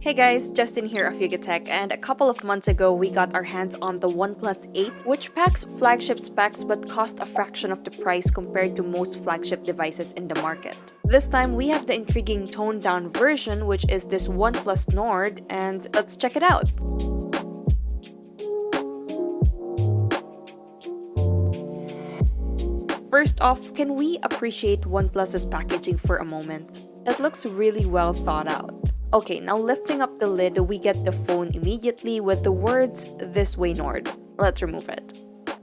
Hey guys, Justin here of YugaTech, and a couple of months ago we got our hands on the OnePlus 8, which packs flagship specs but cost a fraction of the price compared to most flagship devices in the market. This time we have the intriguing toned down version, which is this OnePlus Nord, and let's check it out. First off, can we appreciate OnePlus's packaging for a moment? It looks really well thought out. Okay, now lifting up the lid, we get the phone immediately with the words, "This way Nord." Let's remove it.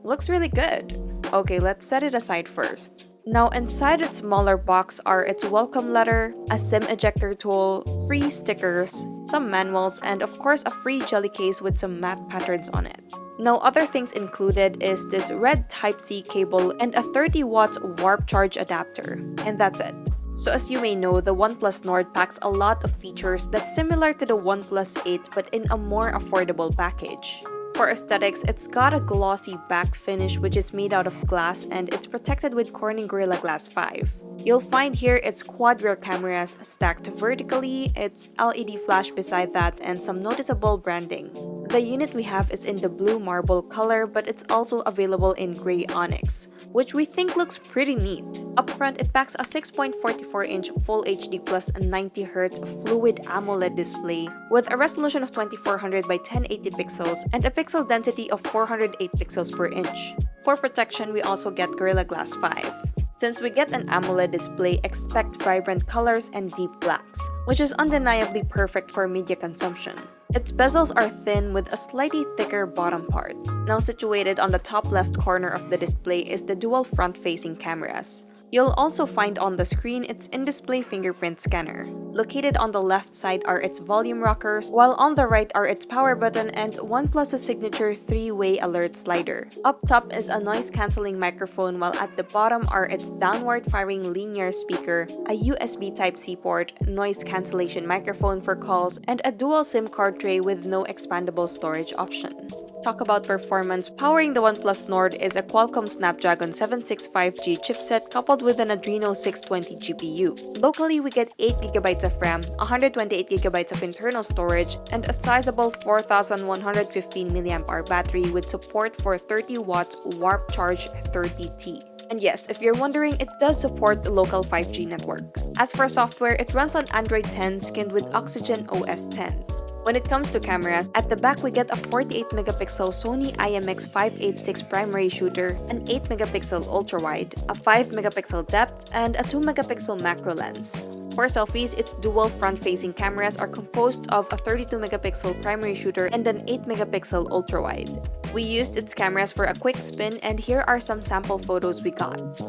Looks really good. Okay, let's set it aside first. Now inside its smaller box are its welcome letter, a SIM ejector tool, free stickers, some manuals, and of course a free jelly case with some matte patterns on it. Now other things included is this red Type-C cable and a 30 watts warp charge adapter, and that's it. So as you may know, the OnePlus Nord packs a lot of features that's similar to the OnePlus 8 but in a more affordable package. For aesthetics, it's got a glossy back finish which is made out of glass and it's protected with Corning Gorilla Glass 5. You'll find here its quad rear cameras stacked vertically, its LED flash beside that, and some noticeable branding. The unit we have is in the blue marble color, but it's also available in gray onyx, which we think looks pretty neat. Up front, it packs a 6.44-inch Full HD plus 90Hz fluid AMOLED display with a resolution of 2400 by 1080 pixels and a pixel density of 408 pixels per inch. For protection, we also get Gorilla Glass 5. Since we get an AMOLED display, expect vibrant colors and deep blacks, which is undeniably perfect for media consumption. Its bezels are thin with a slightly thicker bottom part. Now situated on the top left corner of the display is the dual front-facing cameras. You'll also find on the screen its in-display fingerprint scanner. Located on the left side are its volume rockers, while on the right are its power button and OnePlus's signature 3-way alert slider. Up top is a noise-canceling microphone, while at the bottom are its downward-firing linear speaker, a USB Type-C port, noise cancellation microphone for calls, and a dual SIM card tray with no expandable storage option. Talk about performance, powering the OnePlus Nord is a Qualcomm Snapdragon 765G chipset coupled with an Adreno 620 GPU. Locally, we get 8GB of RAM, 128GB of internal storage, and a sizable 4115 mAh battery with support for 30 watts Warp Charge 30T. And yes, if you're wondering, it does support the local 5G network. As for software, it runs on Android 10 skinned with Oxygen OS 10. When it comes to cameras, at the back we get a 48-megapixel Sony IMX586 primary shooter, an 8-megapixel ultrawide, a 5-megapixel depth, and a 2-megapixel macro lens. For selfies, its dual front-facing cameras are composed of a 32-megapixel primary shooter and an 8-megapixel ultrawide. We used its cameras for a quick spin, and here are some sample photos we got.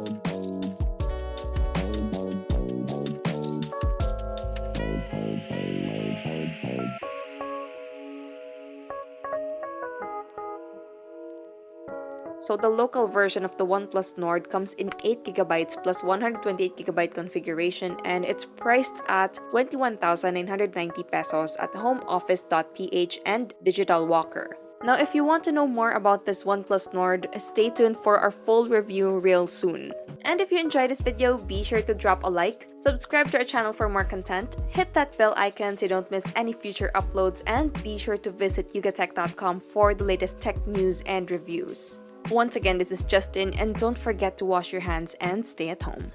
So the local version of the OnePlus Nord comes in 8GB plus 128GB configuration, and it's priced at 21,990 pesos at homeoffice.ph and Digital Walker. Now if you want to know more about this OnePlus Nord, stay tuned for our full review real soon. And if you enjoyed this video, be sure to drop a like, subscribe to our channel for more content, hit that bell icon so you don't miss any future uploads, and be sure to visit yugatech.com for the latest tech news and reviews. Once again, this is Justin, and don't forget to wash your hands and stay at home.